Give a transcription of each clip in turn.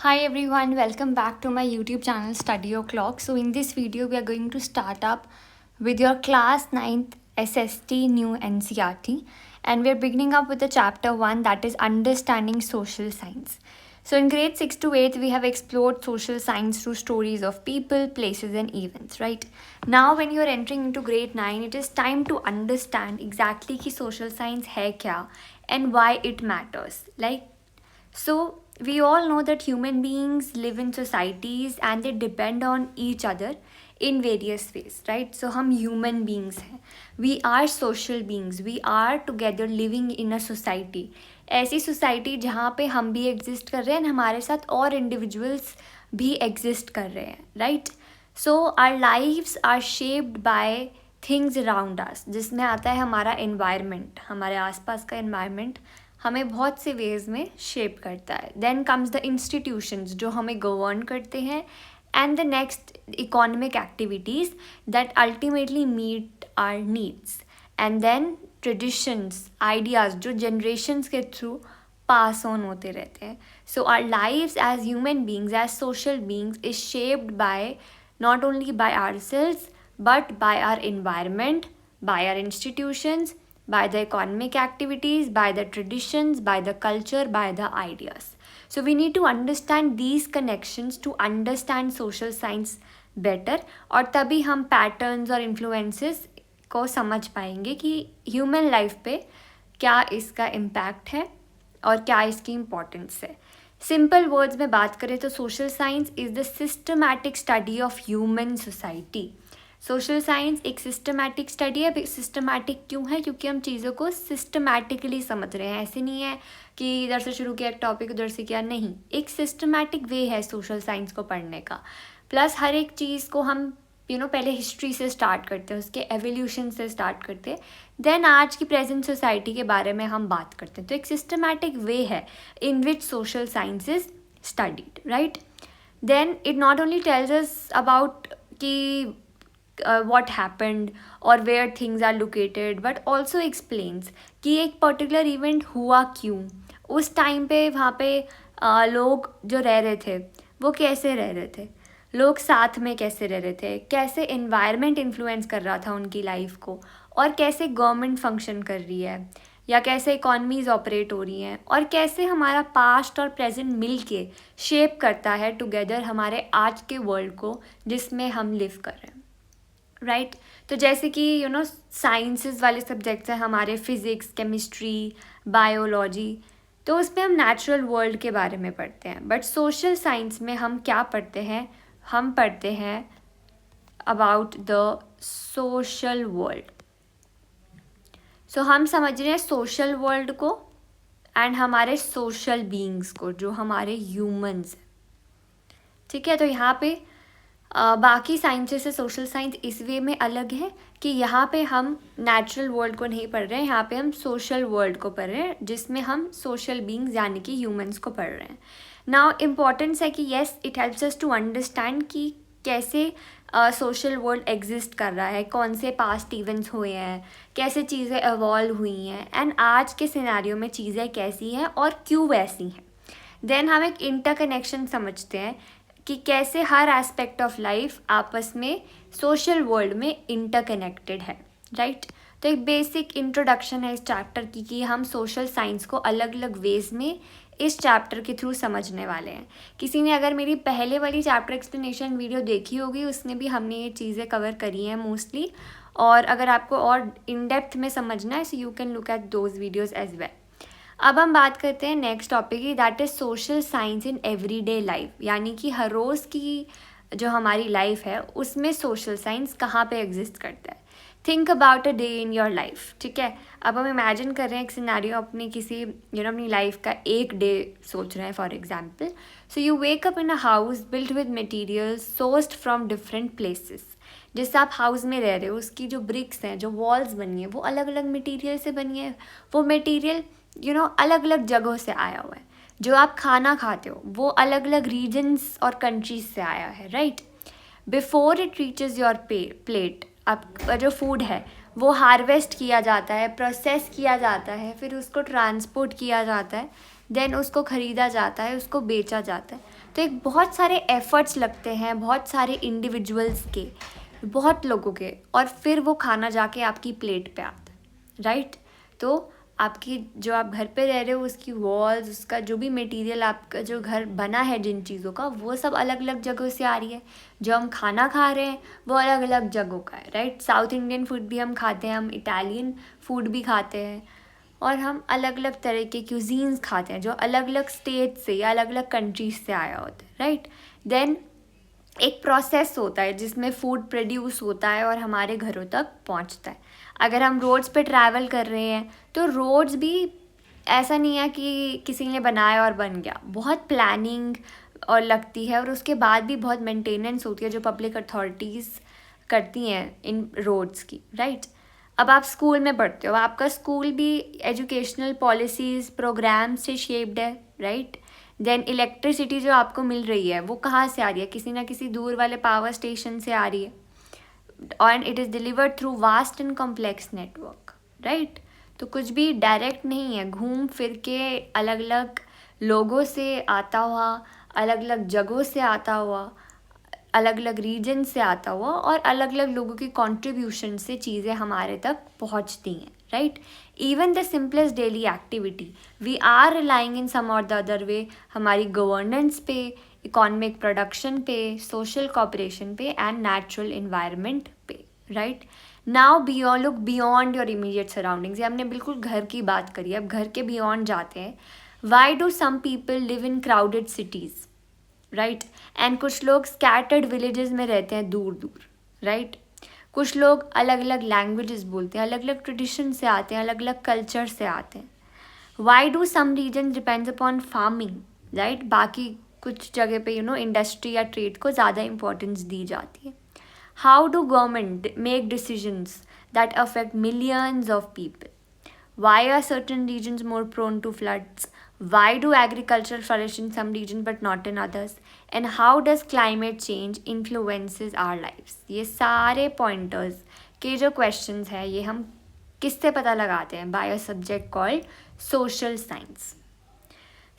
Hi everyone, welcome back to my YouTube channel Study O'Clock. So in this video we are going to start up with your class 9th SST new NCERT, and we are beginning up with the chapter 1, that is understanding social science. So in grade 6 to 8 we have explored social science through stories of people, places and events, right? Now when you are entering into grade 9, it is time to understand exactly ki social science hai kya and why it matters. So, we all know that human beings live in societies and they depend on each other in various ways, right? So, हम human beings हैं. We are social beings. We are together living in a society. ऐसी society जहाँ पे हम भी exist कर रहे हैं और हमारे साथ और individuals भी exist कर रहे हैं, right? So, our lives are shaped by things around us, जिसमें आता है हमारा environment, हमारे आसपास का environment हमें बहुत से वेज में शेप करता है. देन कम्स द इंस्टीट्यूशंस जो हमें गवर्न करते हैं, and the next economic activities that ultimately meet our needs, and then traditions, ideas जो जनरेशन्स के थ्रू पास ऑन होते रहते हैं. So our lives as human beings, as social beings is shaped by not only by ourselves but by our environment, by our institutions, by the economic activities, by the traditions, by the culture, by the ideas. So we need to understand these connections to understand social science better, और तभी हम patterns और influences को समझ पाएंगे कि human life पे क्या इसका impact है और क्या इसकी importance है. सिंपल वर्ड्स में बात करें तो social science is the systematic study of human society. Social science एक सिस्टमैटिक स्टडी है. सिस्टमैटिक क्यों है? क्योंकि हम चीज़ों को सिस्टमैटिकली समझ रहे हैं. ऐसे नहीं है कि इधर से शुरू किया एक टॉपिक उधर से किया, नहीं. एक सिस्टमैटिक वे है सोशल साइंस को पढ़ने का. प्लस हर एक चीज़ को हम पहले हिस्ट्री से स्टार्ट करते हैं, उसके एवोल्यूशन से स्टार्ट करते हैं, देन आज की प्रेजेंट सोसाइटी के बारे में हम बात करते हैं. तो एक सिस्टमैटिक वे है in which social science is studied, right. Then it not only tells us about कि what happened or where things are located, but also explains कि एक पर्टिकुलर इवेंट हुआ क्यों, उस टाइम पे वहाँ पे लोग जो रह रहे थे वो कैसे रह रहे थे, लोग साथ में कैसे रह रहे थे, कैसे एनवायरनमेंट इन्फ्लुएंस कर रहा था उनकी लाइफ को, और कैसे गवर्नमेंट फंक्शन कर रही है, या कैसे इकॉनमीज़ ऑपरेट हो रही हैं, और कैसे हमारा पास्ट और प्रेजेंट मिल के शेप करता है टुगेदर हमारे आज के वर्ल्ड को जिसमें हम लिव कर रहे हैं, राइट. तो जैसे कि साइंसेस वाले सब्जेक्ट्स हैं हमारे, फिज़िक्स, केमिस्ट्री, बायोलॉजी, तो उसमें हम नेचुरल वर्ल्ड के बारे में पढ़ते हैं. बट सोशल साइंस में हम क्या पढ़ते हैं? हम पढ़ते हैं अबाउट द सोशल वर्ल्ड. सो हम समझ रहे हैं सोशल वर्ल्ड को एंड हमारे सोशल बीइंग्स को, जो हमारे ह्यूमंस हैं, ठीक है. तो यहाँ पे बाकी साइंसेस से सोशल साइंस इस वे में अलग है कि यहाँ पे हम नेचुरल वर्ल्ड को नहीं पढ़ रहे हैं, यहाँ पे हम सोशल वर्ल्ड को पढ़ रहे हैं, जिसमें हम सोशल बीइंग्स यानी कि ह्यूमंस को पढ़ रहे हैं. नाउ इम्पॉर्टेंस है कि yes it helps us to understand कि कैसे सोशल वर्ल्ड एग्जिस्ट कर रहा है, कौन से पास्ट इवेंट्स हुए हैं, कैसे चीज़ें इवॉल्व हुई हैं, एंड आज के सिनेरियो में चीज़ें कैसी हैं और क्यों वैसी हैं. देन हम एक इंटरकनेक्शन समझते हैं कि कैसे हर एस्पेक्ट ऑफ लाइफ आपस में सोशल वर्ल्ड में इंटरकनेक्टेड है, राइट. तो एक बेसिक इंट्रोडक्शन है इस चैप्टर की कि हम सोशल साइंस को अलग अलग वेज में इस चैप्टर के थ्रू समझने वाले हैं. किसी ने अगर मेरी पहले वाली चैप्टर एक्सप्लेनेशन वीडियो देखी होगी, उसमें भी हमने ये चीज़ें कवर करी हैं मोस्टली, और अगर आपको और इन डेप्थ में समझना है so you can look at those videos as well. अब हम बात करते हैं नेक्स्ट टॉपिक की, that is social science in everyday life, यानी कि हर रोज़ की जो हमारी लाइफ है उसमें सोशल साइंस कहाँ पे एग्जिस्ट करता है. Think about a day in your life, ठीक है. अब हम इमेजिन कर रहे हैं एक सिनेरियो, अपनी किसी अपनी लाइफ का एक डे सोच रहे हैं for example. So you wake up in a house built with materials sourced from different places. जिस आप हाउस में रह रहे हो उसकी जो ब्रिक्स हैं, जो वॉल्स बनी है, वो अलग अलग मटीरियल से बनी है. वो मटीरियल अलग अलग जगहों से आया हुआ है. जो आप खाना खाते हो वो अलग अलग रीजन्स और कंट्रीज से आया है, right. Before it reaches your plate, आपका जो फूड है वो हार्वेस्ट किया जाता है, प्रोसेस किया जाता है, फिर उसको ट्रांसपोर्ट किया जाता है, देन उसको ख़रीदा जाता है, उसको बेचा जाता है। तो एक बहुत सारे एफ़र्ट्स लगते हैं, बहुत सारे इंडिविजुअल्स के, बहुत लोगों के, और फिर वो खाना जाके आपकी प्लेट पे आता है, राइट। तो आपकी जो आप घर पे रह रहे हो उसकी वॉल्स, उसका जो भी मटेरियल, आपका जो घर बना है जिन चीज़ों का, वो सब अलग अलग जगहों से आ रही है। जो हम खाना खा रहे हैं वो अलग अलग जगहों का है, राइट। साउथ इंडियन फूड भी हम खाते हैं, हम इटालियन फूड भी खाते हैं, और हम अलग अलग तरह के क्यूजीन्स खाते हैं जो अलग अलग स्टेट से या अलग अलग कंट्रीज से आया होता है, राइट। देन एक प्रोसेस होता है जिसमें फूड प्रोड्यूस होता है और हमारे घरों तक पहुंचता है। अगर हम रोड्स पे ट्रैवल कर रहे हैं तो रोड्स भी ऐसा नहीं है कि किसी ने बनाया और बन गया, बहुत प्लानिंग और लगती है, और उसके बाद भी बहुत मेंटेनेंस होती है जो पब्लिक अथॉरिटीज़ करती हैं इन रोड्स की, राइट। अब आप स्कूल में पढ़ते हो, आपका स्कूल भी एजुकेशनल पॉलिसीज़ प्रोग्राम से शेप्ड है, राइट। देन इलेक्ट्रिसिटी जो आपको मिल रही है वो कहाँ से आ रही है, किसी ना किसी दूर वाले पावर स्टेशन से आ रही है, और it is delivered through vast and complex network, right. तो कुछ भी डायरेक्ट नहीं है, घूम फिर के अलग अलग लोगों से आता हुआ, अलग अलग जगहों से आता हुआ, अलग अलग रीजन से आता हुआ, और अलग अलग लोगों की कंट्रीब्यूशन से चीज़ें हमारे तक पहुंचती हैं, right. Even the simplest daily activity we are relying in some or the other way हमारी गवर्नेंस पे, इकोनॉमिक प्रोडक्शन पे, सोशल कॉपरेशन पे, एंड नेचुरल इन्वायरमेंट पे, right. Now beyond, look beyond your immediate surroundings. हमने बिल्कुल घर की बात करी, अब घर के बियॉन्ड जाते हैं। Why do some people live in crowded cities, right, and कुछ लोग स्कैटर्ड विलेजेस में रहते हैं दूर दूर, राइट। कुछ लोग अलग अलग लैंग्वेजेस बोलते हैं, अलग अलग ट्रेडिशन से आते हैं, अलग अलग कल्चर से आते हैं। Why do some region depends upon farming, right. बाकी कुछ जगह पे इंडस्ट्री या ट्रेड को ज़्यादा इंपॉर्टेंस दी जाती है। How do government make decisions that affect millions of people? Why are certain regions more prone to floods? Why do agriculture flourish in some regions but not in others? And how does climate change influences our lives? ये सारे pointers के जो questions हैं ये हम किससे पता लगाते हैं? By a subject called social science.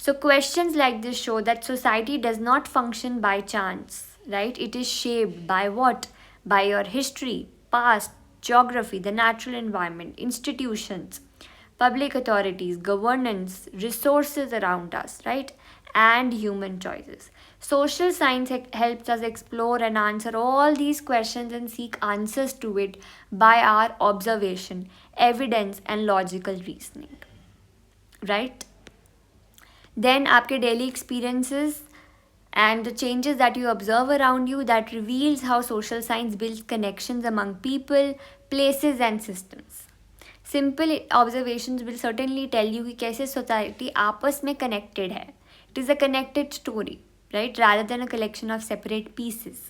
So questions like this show that society does not function by chance, right? It is shaped by what? By your history, past, geography, the natural environment, institutions, public authorities, governance, resources around us, right? And human choices. Social science helps us explore and answer all these questions and seek answers to it by our observation, evidence, and logical reasoning, right? Then आपके daily experiences and the changes that you observe around you that reveals how social science builds connections among people, places, and systems. Simple observations will certainly tell you कि कैसे society आपस में connected है. It is a connected story, right, rather than a collection of separate pieces.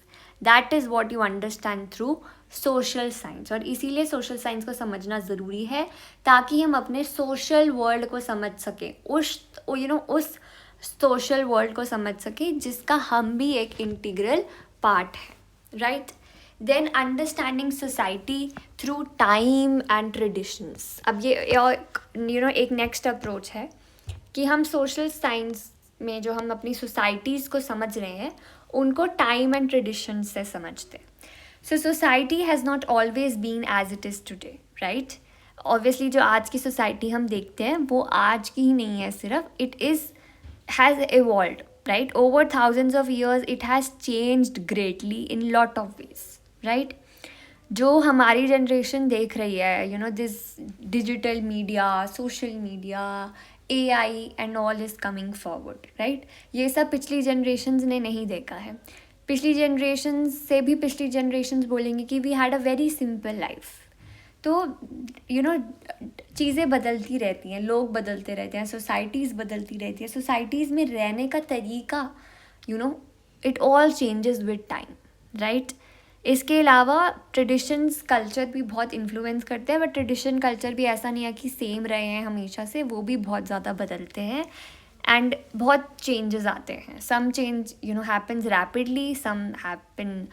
That is what you understand through social science. और इसीलिए social science को समझना ज़रूरी है ताकि हम अपने social world को समझ सकें, उस social world को समझ सकें जिसका हम भी एक इंटीग्रल पार्ट है, right. Then understanding society through time and traditions. अब ये एक नेक्स्ट अप्रोच है कि हम सोशल साइंस में जो हम अपनी सोसाइटीज़ को समझ रहे हैं उनको टाइम एंड ट्रेडिशन से समझते हैं. So society has not always been as it is today, right. Obviously जो आज की सोसाइटी हम देखते हैं वो आज की ही नहीं है सिर्फ, it has evolved, right? Over thousands of years it has changed greatly in lot of ways, right? जो हमारी जनरेशन देख रही है, this digital media, social media, AI and all is coming forward, right. ये सब पिछली जनरेशन्स ने नहीं देखा है. पिछली जनरेशन्स से भी पिछली जनरेशन्स बोलेंगे कि we had a very simple life. तो चीज़ें बदलती रहती हैं, लोग बदलते रहते हैं, सोसाइटीज़ बदलती रहती है, सोसाइटीज़ में रहने का तरीका it all changes with time, right. इसके अलावा ट्रेडिशंस कल्चर भी बहुत इन्फ्लुएंस करते हैं, बट ट्रेडिशन कल्चर भी ऐसा नहीं है कि सेम रहे हैं हमेशा से, वो भी बहुत ज़्यादा बदलते हैं एंड बहुत चेंजेस आते हैं. Some change happens rapidly, some happen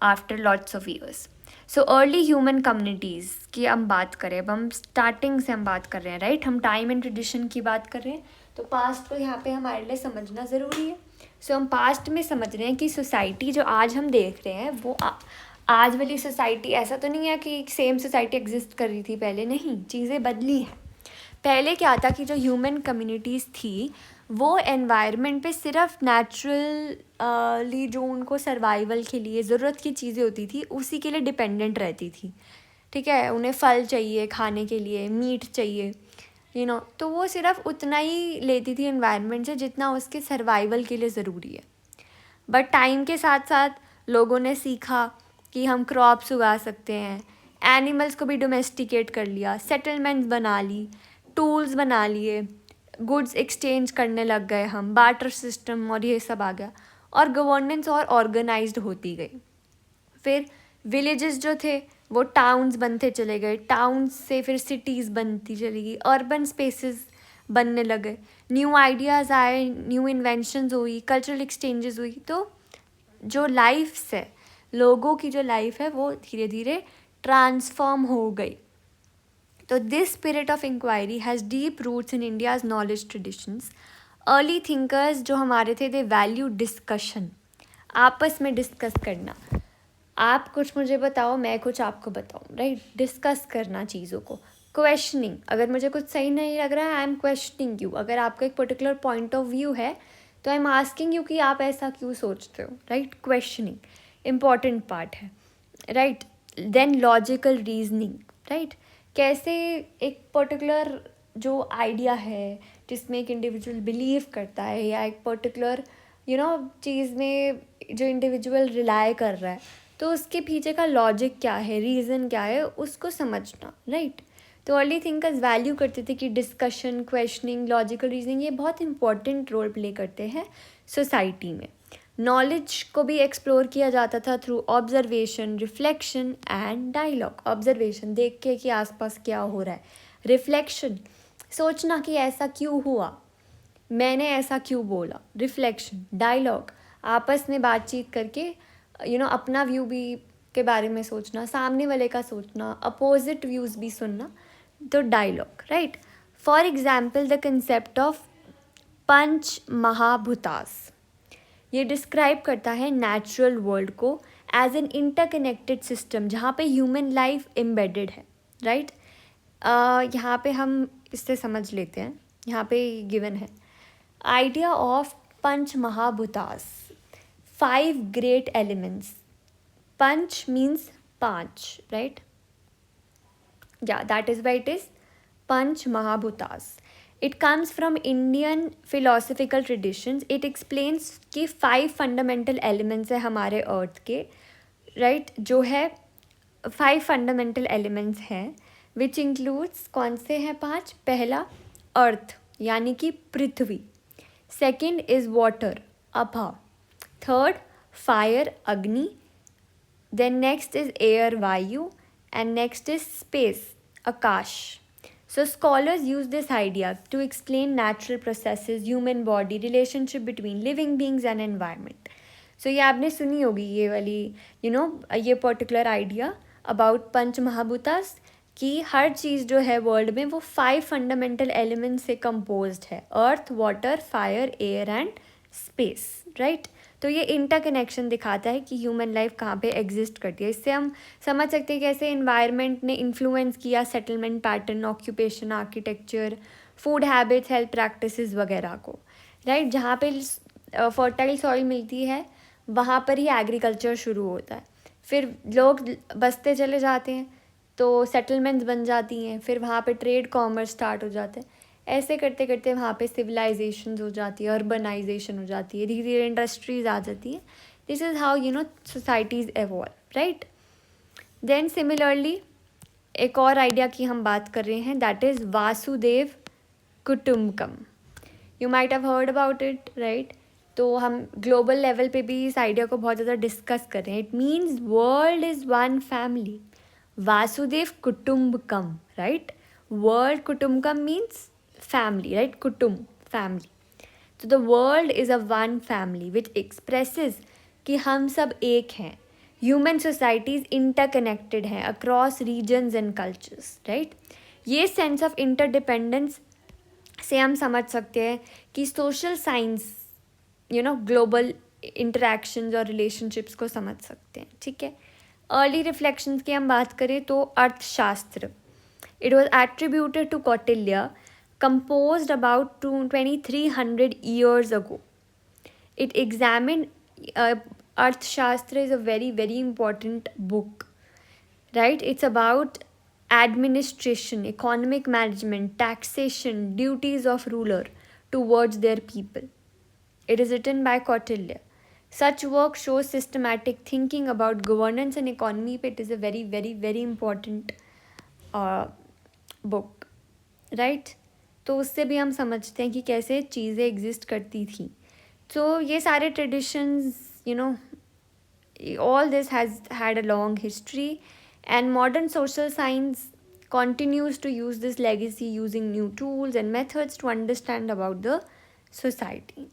after lots of years. So early human communities की हम बात करें, अब हम स्टार्टिंग से हम बात कर रहे हैं, राइट. हम टाइम एंड ट्रेडिशन की बात कर रहे हैं. तो पास्ट को यहाँ पे हमारे लिए समझना ज़रूरी है। सो हम पास्ट में समझ रहे हैं कि सोसाइटी जो आज हम देख रहे हैं वो आज वाली सोसाइटी ऐसा तो नहीं है कि सेम सोसाइटी एग्जिस्ट कर रही थी पहले, नहीं, चीज़ें बदली हैं। पहले क्या था कि जो ह्यूमन कम्युनिटीज़ थी वो एनवायरनमेंट पे सिर्फ नेचुरली जो उनको सर्वाइवल के लिए ज़रूरत की चीज़ें होती थी उसी के लिए डिपेंडेंट रहती थी, ठीक है। उन्हें फल चाहिए खाने के लिए, मीट चाहिए, तो वो सिर्फ उतना ही लेती थी एनवायरनमेंट से जितना उसके सर्वाइवल के लिए ज़रूरी है। बट टाइम के साथ साथ लोगों ने सीखा कि हम क्रॉप्स उगा सकते हैं, एनिमल्स को भी डोमेस्टिकेट कर लिया, सेटलमेंट्स बना ली, टूल्स बना लिए, गुड्स एक्सचेंज करने लग गए हम, बार्टर सिस्टम और ये सब आ गया, और गवर्नेंस और ऑर्गेनाइज्ड होती गई। फिर विलेजेस जो थे वो टाउन्स बनते चले गए, टाउन्स से फिर सिटीज़ बनती चली गई, अर्बन स्पेसेस बनने लगे, न्यू आइडियाज़ आए, न्यू इन्वेंशंस हुई, कल्चरल एक्सचेंजेस हुई। तो जो लाइफ्स है, लोगों की जो लाइफ है वो धीरे धीरे ट्रांसफॉर्म हो गई। तो this spirit of inquiry has deep roots in India's knowledge traditions. Early thinkers जो हमारे थे दे वैल्यू डिस्कशन, आपस में डिस्कस करना, आप कुछ मुझे बताओ, मैं कुछ आपको बताऊँ, राइट। डिस्कस करना चीज़ों को, क्वेश्चनिंग, अगर मुझे कुछ सही नहीं लग रहा है आई एम क्वेश्चनिंग यू, अगर आपका एक पर्टिकुलर पॉइंट ऑफ व्यू है तो आई एम आस्किंग यू कि आप ऐसा क्यों सोचते हो, राइट। क्वेश्चनिंग इम्पॉर्टेंट पार्ट है, right. Then logical reasoning, right. कैसे एक पर्टिकुलर जो आइडिया है जिसमें एक इंडिविजुअल बिलीव करता है या एक पर्टिकुलर चीज़ में जो इंडिविजुअल रिलाई कर रहा है, तो उसके पीछे का लॉजिक क्या है, रीज़न क्या है, उसको समझना, राइट। तो अर्ली थिंकर्स वैल्यू करते थे कि डिस्कशन, क्वेश्चनिंग, लॉजिकल रीजनिंग ये बहुत इंपॉर्टेंट रोल प्ले करते हैं सोसाइटी में। नॉलेज को भी एक्सप्लोर किया जाता था through observation, reflection and dialogue. Observation, देख के कि आसपास क्या हो रहा है, रिफ्लेक्शन, सोचना कि ऐसा क्यों हुआ, मैंने ऐसा क्यों बोला, रिफ्लेक्शन, डायलॉग, आपस में बातचीत करके अपना व्यू भी के बारे में सोचना, सामने वाले का सोचना, अपोजिट व्यूज़ भी सुनना, तो dialogue, right. For example the concept of panch mahabhutas, ये डिस्क्राइब करता है नेचुरल वर्ल्ड को एज एन इंटरकनेक्टेड सिस्टम जहाँ पे ह्यूमन लाइफ एम्बेडेड है, राइट। यहाँ पे हम इससे समझ लेते हैं, यहाँ पे गिवन है idea of panch mahabhutas, 5 great elements. Panch means 5, right? Yeah, that is why it is Panch Mahabhutas. It comes from Indian philosophical traditions. It explains कि 5 fundamental elements है हमारे अर्थ के, right? जो है 5 fundamental elements हैं, which includes कौन से हैं 5? पहला अर्थ यानी कि पृथ्वी, सेकेंड इज वाटर, अभा, थर्ड फायर, अग्नि, then next is air, vayu, and next is space, akash. So scholars use this idea to explain natural processes, human body, relationship between living beings and environment. So ये आपने सुनी होगी ये वाली ये particular idea about पंच महाभूतास कि हर चीज़ जो है वर्ल्ड में वो 5 फंडामेंटल एलिमेंट्स से कंपोज्ड है, earth, water, fire, air and space, right. तो ये इंटरकनेक्शन दिखाता है कि ह्यूमन लाइफ कहाँ पे एग्जिस्ट करती है। इससे हम समझ सकते हैं कैसे एनवायरनमेंट ने इन्फ्लुएंस किया settlement pattern, occupation, architecture, food habits, health practices वगैरह को, राइट। जहाँ पे फर्टाइल सॉइल मिलती है वहाँ पर ही एग्रीकल्चर शुरू होता है, फिर लोग बसते चले जाते हैं तो सेटलमेंट्स बन जाती हैं, फिर वहाँ पे ट्रेड कॉमर्स स्टार्ट हो जाते हैं, ऐसे करते करते वहाँ पे सिविलाइजेशन हो जाती है, अर्बनाइजेशन हो जाती है, धीरे धीरे इंडस्ट्रीज आ जाती है। This is how societies evolve, right. Then similarly एक और आइडिया की हम बात कर रहे हैं, that is Vasudhaiva Kutumbakam. You might have heard about it, right. तो हम ग्लोबल लेवल पे भी इस आइडिया को बहुत ज़्यादा डिस्कस कर रहे हैं। It means world is one family, Vasudhaiva Kutumbakam, right. World Kutumbakam means family, right? Kutum, family. So the world is a one family which expresses कि हम सब एक हैं, ह्यूमन सोसाइटीज़ इंटरकनेक्टेड हैं across regions and cultures, right. ये सेंस ऑफ इंटरडिपेंडेंस से हम समझ सकते हैं कि सोशल साइंस ग्लोबल इंटरेक्शंस और रिलेशनशिप्स को समझ सकते हैं. ठीक है. अर्ली रिफ्लेक्शंस की हम बात करें तो Arthashastra, it was attributed to Kautilya, composed about 2300 years ago. It examined Arthashastra is a very, very important book, right? It's about administration, economic management, taxation, duties of ruler towards their people. It is written by Kautilya. Such work shows systematic thinking about governance and economy. It is a very, very, very important book, right? तो उससे भी हम समझते हैं कि कैसे चीज़ें exist करती थी. तो ये सारे traditions all this has had a long history, and modern social science continues to use this legacy using new tools and methods to understand about the society,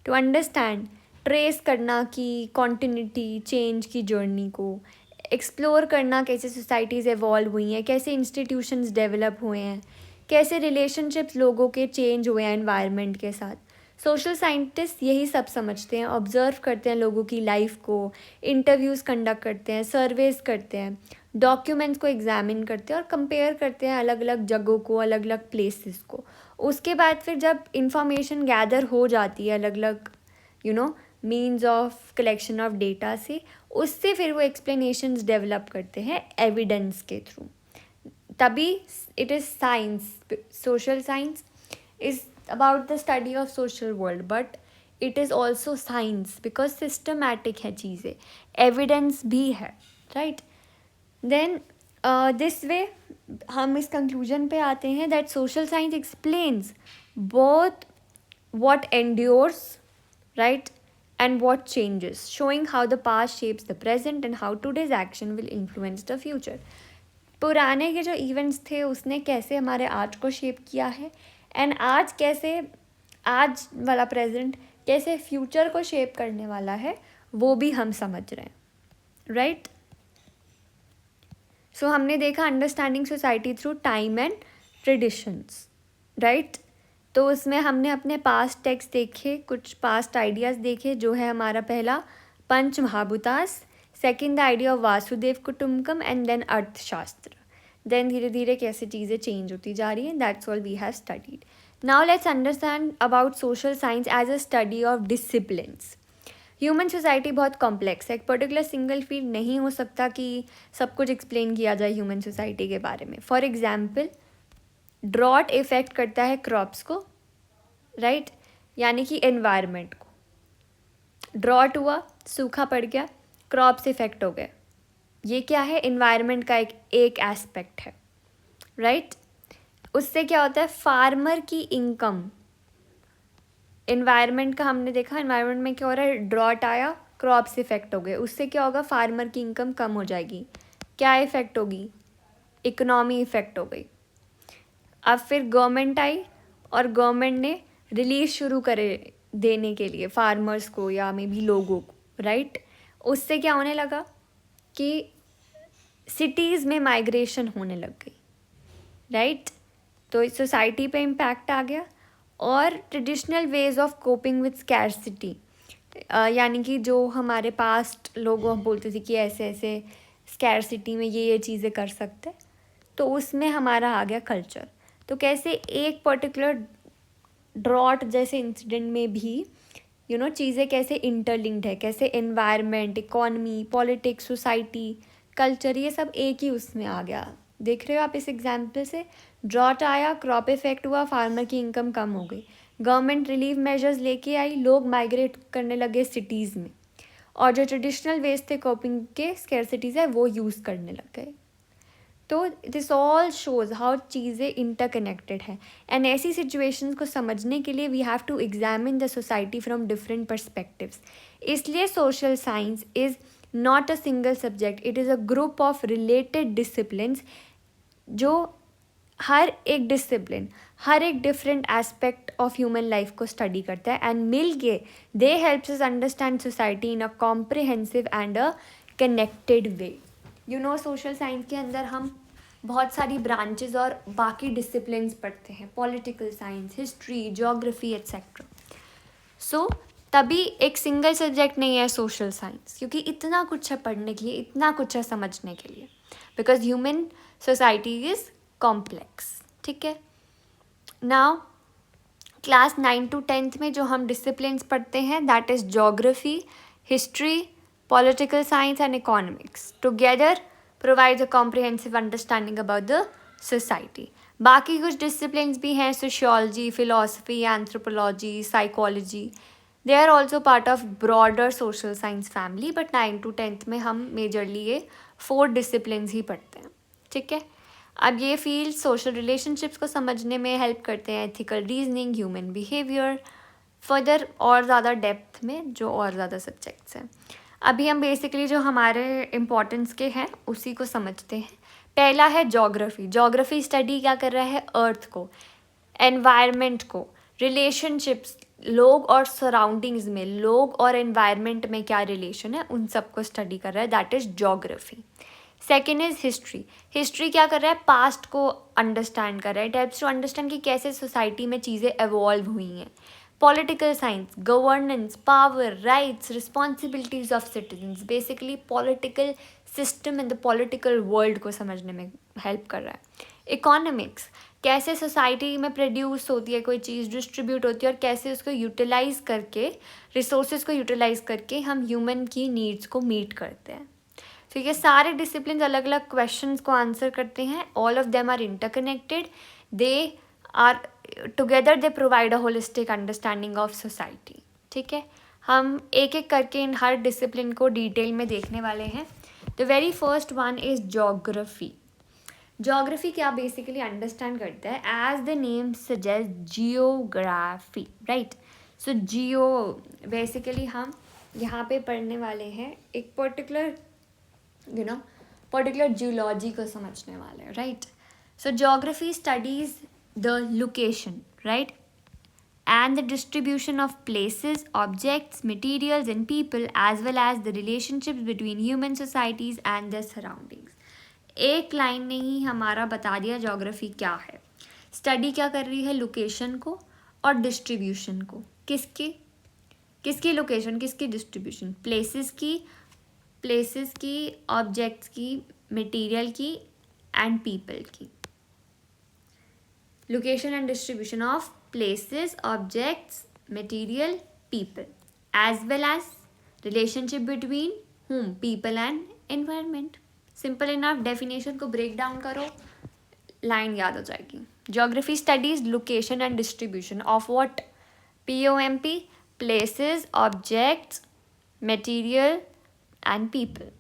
to understand, trace करना कि continuity change की journey को, explore करना कैसे societies evolve हुई हैं, कैसे institutions develop हुए हैं, कैसे रिलेशनशिप्स लोगों के चेंज हुए हैं एनवायरनमेंट के साथ. सोशल साइंटिस्ट यही सब समझते हैं, ऑब्जर्व करते हैं लोगों की लाइफ को, इंटरव्यूज़ कंडक्ट करते हैं, सर्वेज करते हैं, डॉक्यूमेंट्स को एग्जामिन करते हैं और कंपेयर करते हैं अलग अलग जगहों को, अलग अलग प्लेसेस को. उसके बाद फिर जब इंफॉर्मेशन गैदर हो जाती है अलग अलग means of collection of data से, उससे फिर वो एक्सप्लेनेशंस डेवलप करते हैं एविडेंस के थ्रू. तभी it is science. Social science is about the study of social world, but it is also science because systematic है चीज़ें, evidence भी है, right? Then this way हम इस conclusion पे आते हैं that social science explains both what endures, right, and what changes, showing how the past shapes the present and how today's action will influence the future. पुराने के जो events थे उसने कैसे हमारे आज को शेप किया है, एंड आज कैसे, आज वाला प्रेजेंट कैसे फ्यूचर को शेप करने वाला है, वो भी हम समझ रहे हैं, राइट? सो हमने देखा understanding society through time and traditions, right? तो उसमें हमने अपने पास्ट टेक्स्ट देखे, कुछ पास्ट आइडियाज़ देखे, जो है हमारा पहला पंच महाभूतास, second the idea of Vasudhaiva Kutumbakam, and then Arthashastra. Then धीरे धीरे कैसे चीज़ें चेंज होती जा रही हैं, that's all we have studied. Now let's understand about social science as a study of disciplines. Human society बहुत कॉम्प्लेक्स है, एक पर्टिकुलर सिंगल फील्ड नहीं हो सकता कि सब कुछ एक्सप्लेन किया जाए ह्यूमन सोसाइटी के बारे में. फॉर एग्जाम्पल, ड्रॉट इफेक्ट करता है क्रॉप्स को, राइट, यानी कि एनवायरनमेंट को. ड्रॉट हुआ, सूखा पड़ गया, क्रॉप्स इफेक्ट हो गए. ये क्या है? एनवायरनमेंट का एक एस्पेक्ट है, राइट? उससे क्या होता है? फार्मर की इनकम, एनवायरनमेंट का हमने देखा, एनवायरनमेंट में क्या हो रहा है? ड्रॉट आया, क्रॉप्स इफेक्ट हो गए, उससे क्या होगा? फार्मर की इनकम कम हो जाएगी. क्या इफेक्ट होगी? इकोनॉमी इफेक्ट हो गई. अब फिर गवर्नमेंट आई और गवर्नमेंट ने रिलीज शुरू करे देने के लिए फार्मर्स को या मे बी लोगों को, राइट? उससे क्या होने लगा कि सिटीज़ में माइग्रेशन होने लग गई, राइट? तो इस सोसाइटी पे इम्पैक्ट आ गया. और traditional ways of coping with scarcity, यानी कि जो हमारे पास्ट लोग बोलते थे कि ऐसे ऐसे स्कैरसिटी में ये चीज़ें कर सकते, तो उसमें हमारा आ गया कल्चर. तो कैसे एक पर्टिकुलर ड्रॉट जैसे इंसिडेंट में भी चीज़ें कैसे इंटरलिंक्ड है, कैसे environment, economy, politics, society, culture, ये सब एक ही उसमें आ गया. देख रहे हो आप इस एग्जाम्पल से? ड्रॉट आया, क्रॉप इफेक्ट हुआ, फार्मर की इनकम कम हो गई, गवर्नमेंट रिलीफ मेजर्स लेके आई, लोग माइग्रेट करने लगे सिटीज़ में, और जो ट्रेडिशनल वेज थे कोपिंग के, स्कैरसिटीज़ है, वो यूज़ करने लग गए. तो दिस ऑल शोज़ हाउ चीज़ें इंटरकनेक्टेड है. एंड ऐसी सिचुएशंस को समझने के लिए we have to examine the society from different perspectives. इसलिए social science is not a single subject, it is a group of related disciplines, जो हर एक डिसिप्लिन, हर एक different aspect of human life को स्टडी करता है. एंड मिल के they helps us understand society in a comprehensive and a connected way. Social science के अंदर हम बहुत सारी ब्रांचेस और बाकी डिसिप्लिन्स पढ़ते हैं, political science, history, geography etcetera. So तभी एक सिंगल सब्जेक्ट नहीं है सोशल साइंस, क्योंकि इतना कुछ है पढ़ने के लिए, इतना कुछ है समझने के लिए, because human society is complex. ठीक है, नाउ क्लास 9 to 10th में जो हम डिसिप्लिन्स पढ़ते हैं that is geography, history, political science and economics together provides a comprehensive understanding about the society. बाकी कुछ डिसिप्लिन्स भी हैं, sociology, philosophy, anthropology, psychology, they are also part of broader social science family, but 9 to 10th में हम majorly ये 4 disciplines ही पढ़ते हैं। ठीक है, अब ये फील्ड सोशल रिलेशनशिप्स को समझने में हेल्प करते हैं, ethical reasoning, human behaviour, further और ज़्यादा डेप्थ में जो और ज़्यादा सब्जेक्ट्स हैं। अभी हम बेसिकली जो हमारे इम्पोर्टेंस के हैं उसी को समझते हैं। पहला है ज्योग्राफी। ज्योग्राफी स्टडी क्या कर रहा है, अर्थ को, एनवायरनमेंट को, रिलेशनशिप्स, लोग और सराउंडिंग्स में, लोग और एनवायरनमेंट में क्या रिलेशन है उन सबको स्टडी कर रहा है, that is geography. Second is history. History क्या कर रहा है, पास्ट को अंडरस्टैंड कर रहा है, टाइप्स टू अंडरस्टैंड कि कैसे सोसाइटी में चीज़ें एवॉल्व हुई हैं। Political science, governance, power, rights, responsibilities of citizens, basically political system in the political world को समझने में हेल्प कर रहा है। इकोनॉमिक्स, कैसे सोसाइटी में प्रोड्यूस होती है कोई चीज़, डिस्ट्रीब्यूट होती है, और कैसे उसको यूटिलाइज करके, रिसोर्सेज को यूटिलाइज करके हम ह्यूमन की नीड्स को मीट करते हैं। तो ये सारे डिसिप्लिन अलग अलग क्वेश्चंस को आंसर करते हैं, all of them are interconnected, they are together they provide a holistic understanding of society. ठीक है, हम एक एक करके इन हर डिसिप्लिन को डिटेल में देखने वाले हैं। The very first one is geography. Geography क्या बेसिकली अंडरस्टैंड करता है, as the name suggest, geography, right. So geo basically हम यहाँ पे पढ़ने वाले हैं एक पर्टिकुलर पर्टिकुलर जियोलॉजी को समझने वाले हैं, right. So geography studies the location, right, and the distribution of places, objects, materials and people, as well as the relationships between human societies and their surroundings. एक लाइन ने ही हमारा बता दिया geography क्या है। स्टडी क्या कर रही है, लोकेशन को और डिस्ट्रीब्यूशन को। किसकी लोकेशन, किसकी डिस्ट्रीब्यूशन, प्लेसेस की, ऑब्जेक्ट्स की, मटेरियल की एंड पीपल की। Location and distribution of places, objects, material, people, as well as relationship between whom, people and environment. Simple enough, definition को break down करो, line याद हो जाएगी। Geography studies location and distribution of what? POMP, places, objects, material and people.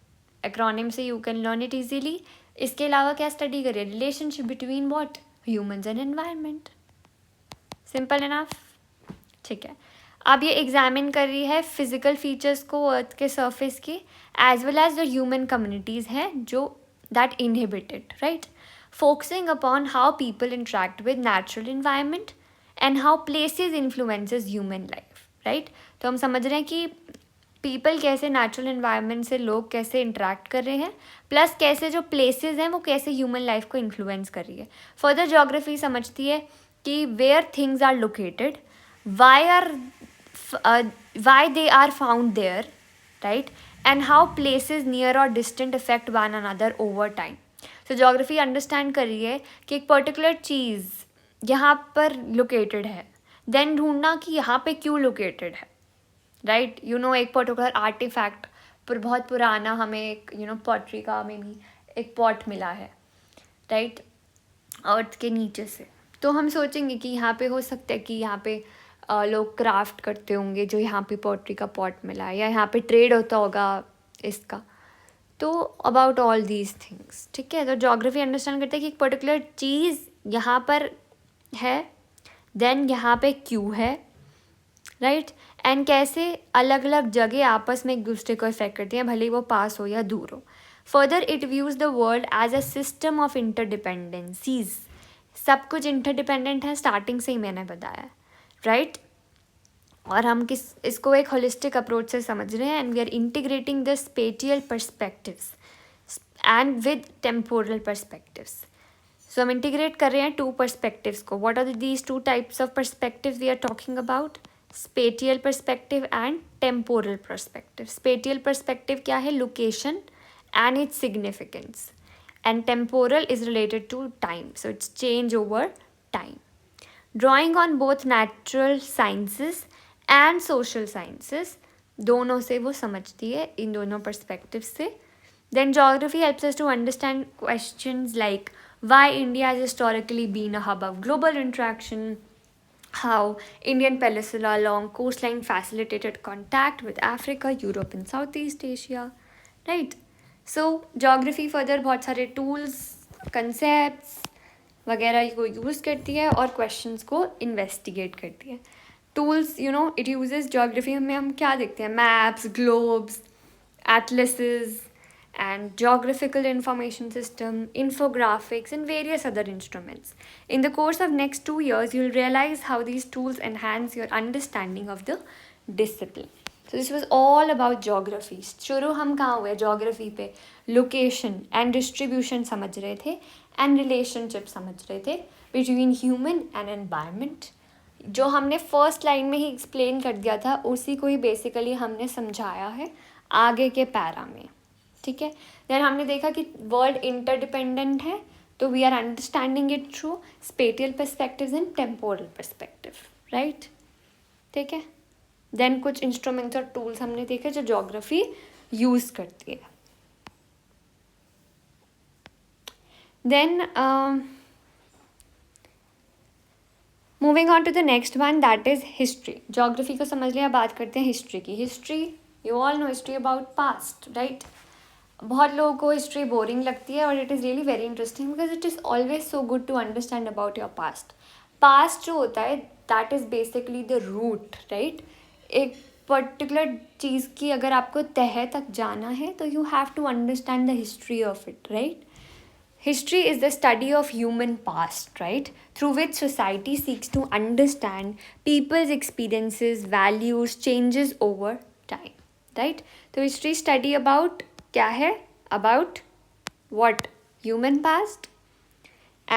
Acronym से you can learn it easily. इसके अलावा क्या study करिए, relationship between what? Humans and environment. Simple enough. ठीक है, अब ये एग्जामिन कर रही है फिजिकल फीचर्स को अर्थ के सरफेस के, as well as the human communities हैं जो that inhibited, right, focusing upon how people interact with natural environment and how places influences human life, right. तो हम समझ रहे हैं कि पीपल कैसे नेचुरल इन्वायरमेंट से, लोग कैसे इंटरेक्ट कर रहे हैं, प्लस कैसे जो प्लेसेस हैं वो कैसे ह्यूमन लाइफ को इन्फ्लुएंस कर रही है। फर्दर ज्योग्राफी समझती है कि where things are located, why they are found there, right, and how places near or distant affect one another over time. So geography understand कर रही है कि एक पर्टिकुलर चीज़ यहाँ पर लोकेटेड है, देन ढूंढना कि यहाँ पे क्यों लोकेटेड है, राइट। एक पर्टिकुलर आर्टिफैक्ट पर बहुत पुराना हमें एक पॉटरी का में भी एक पॉट मिला है, राइट, अर्थ के नीचे से, तो हम सोचेंगे कि यहाँ पे हो सकता है कि यहाँ पे लोग क्राफ्ट करते होंगे जो यहाँ पे पॉटरी का पॉट मिला है, या यहाँ पे ट्रेड होता होगा इसका। तो अबाउट ऑल दीज थिंग्स, ठीक है। तो ज्योग्राफी अंडरस्टैंड करते हैं कि एक पर्टिकुलर चीज़ यहाँ पर है, देन यहाँ पे क्यों है, राइट, एंड कैसे अलग अलग जगह आपस में एक दूसरे को इफेक्ट करती हैं, भले वो पास हो या दूर हो। Further it views the world as a system of interdependencies. सब कुछ इंटरडिपेंडेंट है, स्टार्टिंग से ही मैंने बताया, राइट। और हम इसको एक होलिस्टिक अप्रोच से समझ रहे हैं, and we are integrating the spatial perspectives and with temporal perspectives. So हम इंटीग्रेट कर रहे हैं टू पर्सपेक्टिव्स को. What are these two types of perspectives we are talking about? Spatial perspective and temporal perspective. Spatial perspective क्या है? Location and its significance. And temporal is related to time, so it's change over time. Drawing on both natural sciences and social sciences, दोनों से वो समझती है, इन दोनों perspectives से. Then geography helps us to understand questions like why India has historically been a hub of global interaction, how Indian peninsula along coastline facilitated contact with Africa, Europe and Southeast Asia, right? So geography further बहुत सारे tools, concepts वगैरह को use करती है और questions को investigate करती है. Tools, you know, it uses geography में हम क्या देखते हैं? Maps, globes, atlases and geographical information system, infographics and various other instruments. In the course of next 2 years, you'll realize how these tools enhance your understanding of the discipline. So this was all about geography. शुरू हम कहाँ हुए? geography पे location and distribution समझ रहे थे and relationship समझ रहे थे between human and environment. जो हमने फर्स्ट लाइन में ही एक्सप्लेन कर दिया था उसी को ही बेसिकली हमने समझाया है आगे के पैरा में. ठीक है. देन हमने देखा कि वर्ल्ड इंटरडिपेंडेंट है, तो we are understanding it through spatial perspectives and temporal perspective, right? ठीक है. देन कुछ इंस्ट्रूमेंट्स और टूल्स हमने देखे जो ज्योग्राफी यूज करती है. Then moving on to the next one, that is history. Geography को समझ लिया, बात करते हैं हिस्ट्री की. History, you all know history about past, right? बहुत लोगों को हिस्ट्री बोरिंग लगती है और it is really very interesting because it is always so good to understand about your past. Past जो होता है that is basically the root, right? एक पर्टिकुलर चीज़ की अगर आपको तह तक जाना है तो you have to understand the history of it, right? History is the study of human past, right? Through which society seeks to understand people's experiences, values, changes over time, right? So history study about क्या है? About what? Human past.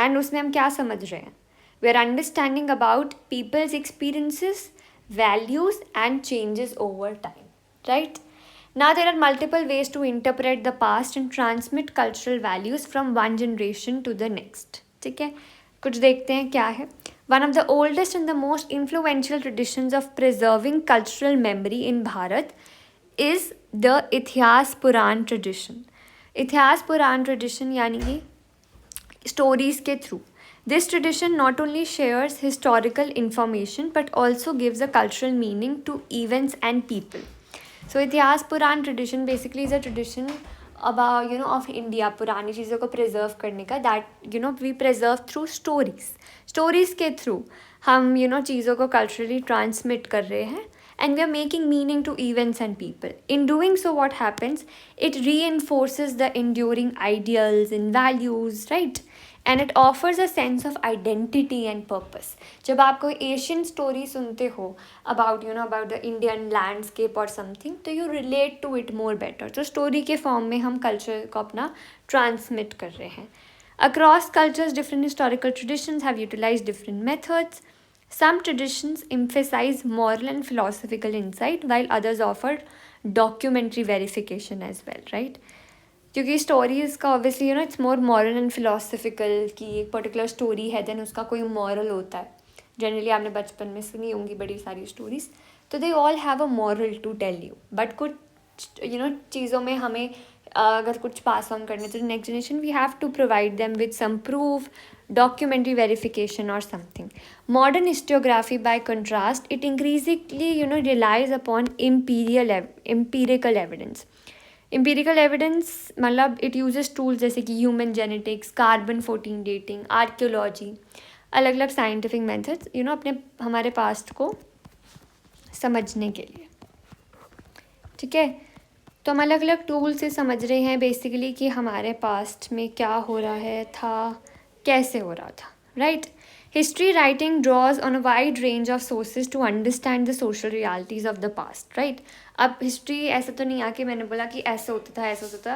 And उसमें हम क्या समझ रहे हैं? We are understanding about people's experiences, values and changes over time, right? Now there are multiple ways to interpret the past and transmit cultural values from one generation to the next. ठीक है, कुछ देखते हैं क्या है. One of the oldest and the most influential traditions of preserving cultural memory in Bharat is the इतिहास पुराण tradition. इतिहास पुराण tradition यानी कि stories के through. This tradition not only shares historical information but also gives a cultural meaning to events and people. So इतिहास पुराण tradition basically is a tradition about of India, पुरानी चीज़ों को प्रिजर्व करने का. That we preserve through stories के through हम चीज़ों को कल्चरली ट्रांसमिट कर रहे हैं and we are making meaning to events and people. In doing so, what happens? It reinforces the enduring ideals and values, right? And it offers a sense of identity and purpose. जब आप कोई Asian story सुनते हो about about the Indian landscape or something, तो you relate to it more better. तो story के form में हम कल्चर को अपना ट्रांसमिट कर रहे हैं. Across cultures, different historical traditions have utilized different methods. Some traditions emphasize moral and philosophical insight, while others offer documentary verification as well, right? क्योंकि स्टोरीज़ का obviously it's more moral and philosophical कि एक particular story है then उसका कोई moral होता है. Generally आपने बचपन में सुनी होंगी बड़ी सारी स्टोरीज, तो they all have a moral to tell you. But कुछ चीज़ों में हमें अगर कुछ पास ऑन करने तो next generation we have to provide them with some proof, documentary verification or something. Modern historiography, by contrast, it increasingly relies upon empirical evidence. Empirical evidence मतलब it uses tools जैसे कि human genetics, carbon 14 dating, archaeology, अलग अलग scientific methods अपने हमारे past को समझने के लिए. ठीक है, तो हम अलग अलग टूल से समझ रहे हैं बेसिकली कि हमारे पास्ट में क्या हो रहा है था, कैसे हो रहा था, right? History writing draws on a wide range of sources to understand the social realities of the past, right? अब हिस्ट्री ऐसा तो नहीं आके मैंने बोला कि ऐसा होता था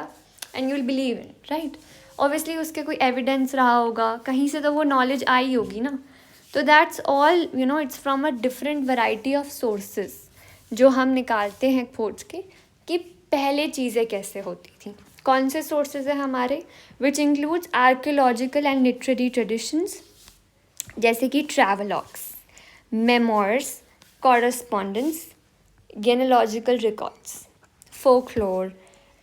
and you will believe in, right? Obviously उसके कोई एविडेंस रहा होगा, कहीं से तो वो नॉलेज आई होगी ना. तो that's all, you know, it's from a different variety of sources जो हम निकालते हैं खोज के कि पहले चीज़ें कैसे होती थी. कौन से सोर्सेज है हमारे? Which includes archaeological and literary traditions, जैसे कि travelogues, memoirs, correspondence, genealogical records, folklore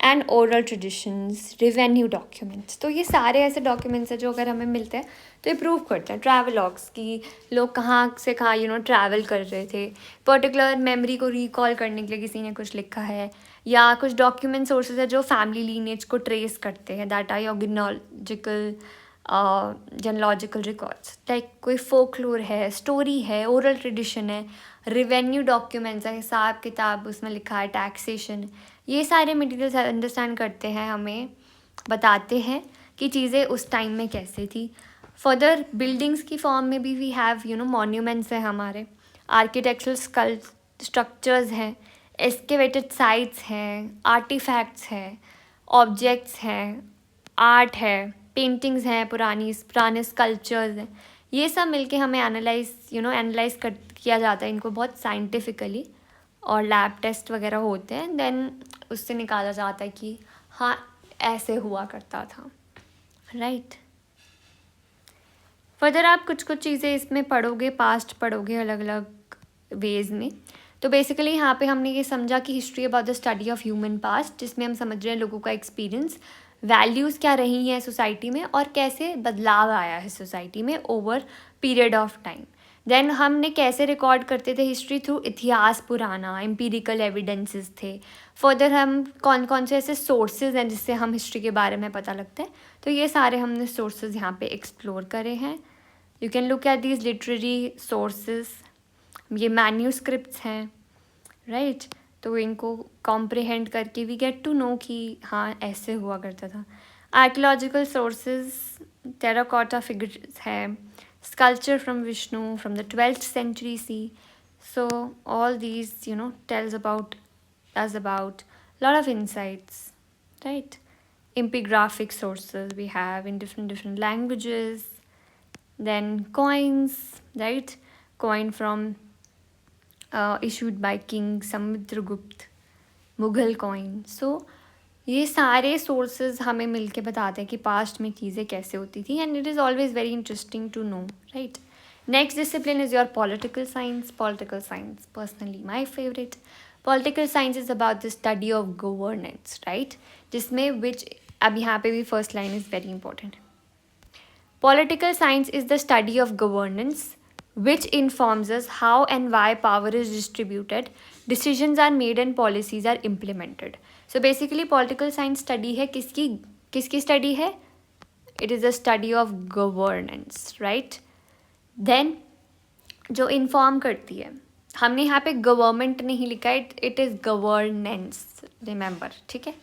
and oral traditions, revenue documents. तो ये सारे ऐसे डॉक्यूमेंट्स हैं जो अगर हमें मिलते हैं तो ये प्रूव करते हैं. ट्रैवलॉग्स की लोग कहाँ से कहाँ ट्रैवल कर रहे थे, पर्टिकुलर मेमोरी को रिकॉल करने के लिए किसी ने कुछ लिखा है, या कुछ डॉक्यूमेंट सोर्सेज है जो फैमिली लीनेज को ट्रेस करते हैं, that are your genealogical records. Like कोई फोकलोर है, स्टोरी है, ओरल ट्रेडिशन है, रिवेन्यू डॉक्यूमेंट्स है, हिसाब किताब उसमें लिखा है, टैक्सेशन. ये सारे मटेरियल्स अंडरस्टैंड करते हैं, हमें बताते हैं कि चीज़ें उस टाइम में कैसे थी. फर्दर बिल्डिंग्स की फॉर्म में भी वी हैव मॉन्यूमेंट्स हैं हमारे, आर्किटेक्चरल स्ट्रक्चर्स हैं, एक्सकेवेटेड साइट्स हैं, आर्टिफैक्ट्स हैं, ऑब्जेक्ट्स हैं, आर्ट है, पेंटिंग्स हैं, पुराने स्कल्पचर्स हैं. ये सब मिलके हमें एनालाइज किया जाता है इनको बहुत साइंटिफिकली, और लैब टेस्ट वगैरह होते हैं. देन उससे निकाला जाता है कि हाँ ऐसे हुआ करता था, राइट. फर्दर आप कुछ चीज़ें इसमें पढ़ोगे, पास्ट पढ़ोगे अलग अलग वेज में. तो बेसिकली यहाँ पे हमने ये समझा कि history about the study of human past, जिसमें हम समझ रहे हैं लोगों का एक्सपीरियंस, वैल्यूज़ क्या रही हैं सोसाइटी में और कैसे बदलाव आया है सोसाइटी में over period of time. Then हमने कैसे रिकॉर्ड करते थे हिस्ट्री थ्रू इतिहास पुराना, एम्पिरिकल एविडेंसेस थे. फर्दर हम कौन कौन से ऐसे सोर्सेज हैं जिससे हम हिस्ट्री के बारे में पता लगता है, तो ये सारे हमने सोर्सेज यहाँ पे एक्सप्लोर करे हैं. You can look at these literary sources. ये मैन्यूस्क्रिप्ट्स हैं, राइट. तो इनको कॉम्प्रिहेंड करके वी गेट टू नो कि हाँ ऐसे हुआ करता था. आर्कियोलॉजिकल सोर्सेज, टेराकोटा फिगर्स है, sculpture from Vishnu from the 12th century C. So all these tells about us about lot of insights, right. Epigraphic sources we have in different languages. Then coins, right, coin from issued by King Samudragupta, Mughal coin. So ये सारे sources हमें मिलके बताते हैं कि past में चीज़ें कैसे होती थी, and it is always very interesting to know, right. Next discipline is your political science. Political science personally my favourite. Political science is about the study of governance, right, जिसमें विच अब यहाँ पे भी first line is very important. Political science is the study of governance which informs us how and why power is distributed, decisions are made and policies are implemented. So basically political science study है किसकी study है? It is a study of governance, right. Then जो inform करती है, हमने यहाँ पे government नहीं लिखा है, it is governance, remember, ठीक है.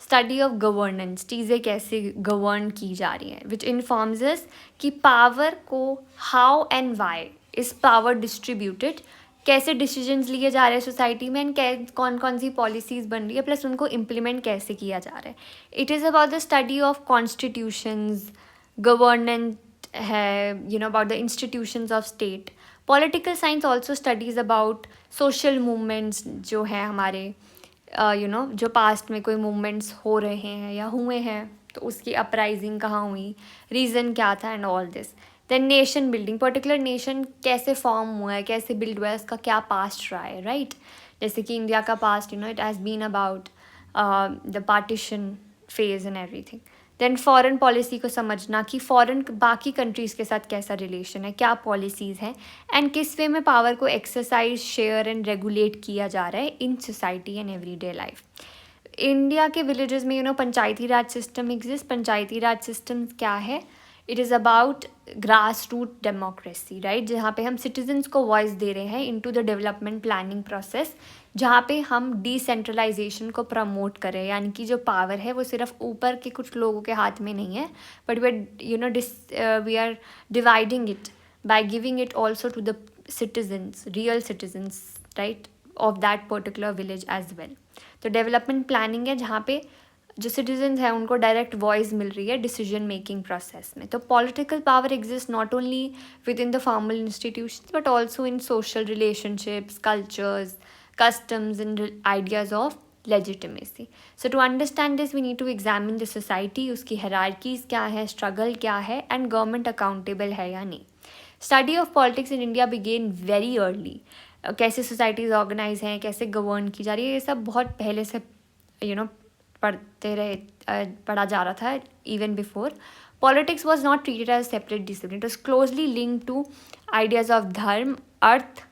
स्टडी ऑफ गवर्नेंस, चीज़ें कैसे गवर्न की जा रही हैं, विच इन्फॉर्म्स अस कि पावर को how and why is power distributed, कैसे डिसीजंस लिए जा रहे हैं सोसाइटी में, एंड कौन कौन सी पॉलिसीज़ बन रही है, प्लस उनको इम्प्लीमेंट कैसे किया जा रहा है. It is about the study of constitutions, governance है, about the institutions of state. Political science also studies about social movements जो है हमारे, जो पास्ट में कोई मूवमेंट्स हो रहे हैं या हुए हैं, तो उसकी अपराइजिंग कहाँ हुई, रीज़न क्या था, and all this. Then nation building, particular nation कैसे फॉर्म हुआ है, कैसे बिल्ड हुआ है, उसका क्या पास्ट रहा है, राइट. जैसे कि इंडिया का past, it has been about the partition phase and everything. Then foreign policy को समझना कि फॉरेन बाकी कंट्रीज़ के साथ कैसा रिलेशन है, क्या पॉलिसीज़ हैं, एंड किस वे में पावर को एक्सरसाइज, शेयर एंड रेगुलेट किया जा रहा है in society and everyday life. India के विलेजेस में Panchayati Raj system exist. Panchayati Raj system क्या है? It is about grass root democracy, right, जहाँ पे हम सिटीजन्स को वॉइस दे रहे हैं into the development planning process, जहाँ पे हम डिसेंट्रलाइजेशन को प्रमोट करें, यानी कि जो पावर है वो सिर्फ ऊपर के कुछ लोगों के हाथ में नहीं है, but we are dividing it by giving it also to the citizens, real citizens, right, of that particular village as well. तो डेवलपमेंट प्लानिंग है जहाँ पे जो सिटीजन्स हैं उनको डायरेक्ट वॉइस मिल रही है डिसीजन मेकिंग प्रोसेस में. तो political power exist not only with in the formal institutions but also in social relationships, cultures, customs, and ideas of legitimacy. So to understand this, we need to examine the society, उसकी hierarchies क्या है, struggle क्या है, and government accountable है या नहीं. Study of politics in India began very early. कैसे societies organize हैं, कैसे govern की जा रही है, ये सब बहुत पहले से पढ़ा जा रहा था even before. Politics was not treated as a separate discipline. It was closely linked to ideas of dharma, arth,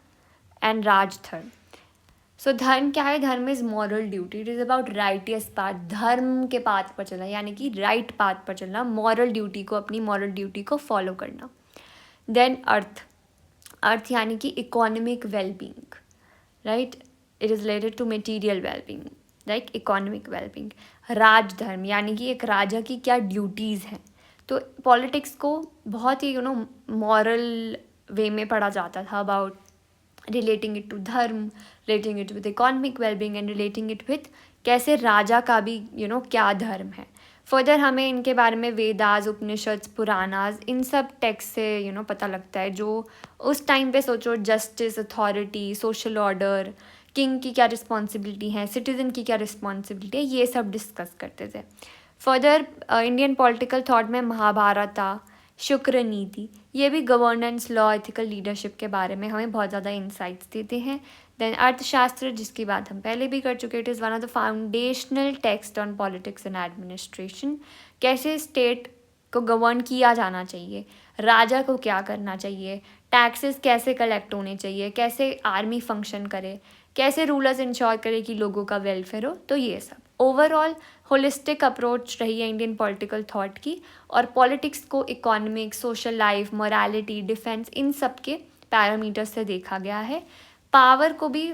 and raj dharma. सो धर्म क्या है? धर्म is moral duty. It is about righteous path, धर्म के पाथ पर चलना, यानी कि राइट पाथ पर चलना, मॉरल ड्यूटी को, अपनी मॉरल ड्यूटी को फॉलो करना. देन अर्थ, अर्थ यानी कि economic wellbeing, right. It is related to material wellbeing, like economic wellbeing. राजधर्म यानी कि एक राजा की क्या ड्यूटीज़ हैं. तो पॉलिटिक्स को बहुत ही मॉरल वे में पढ़ा जाता था, अबाउट relating it to धर्म, relating it with economic well-being and relating it with कैसे राजा का भी क्या धर्म है. फर्दर हमें इनके बारे में वेदास, उपनिषद, पुराणास, इन सब टेक्स्ट से पता लगता है, जो उस टाइम पे सोचो justice, authority, social order, king की क्या रिस्पॉन्सिबिलिटी है, सिटीजन की क्या रिस्पॉन्सिबिलिटी है, ये सब डिस्कस करते थे. फर्दर इंडियन पॉलिटिकल थॉट में महाभारत, शुक्र नीति, ये भी गवर्नेंस, लॉ, एथिकल लीडरशिप के बारे में हमें बहुत ज़्यादा इंसाइट्स देते हैं. देन अर्थशास्त्र, जिसकी बात हम पहले भी कर चुके. It is one of the foundational text on politics and administration. कैसे स्टेट को गवर्न किया जाना चाहिए, राजा को क्या करना चाहिए, टैक्सेस कैसे कलेक्ट होने चाहिए, कैसे आर्मी फंक्शन करे, कैसे रूलर्स इंश्योर करे कि लोगों का वेलफेयर हो. तो ये सब ओवरऑल होलिस्टिक अप्रोच रही है इंडियन पॉलिटिकल थॉट की, और पॉलिटिक्स को economic, social life, morality, defence, इन सब के पैरामीटर्स से देखा गया है. पावर को भी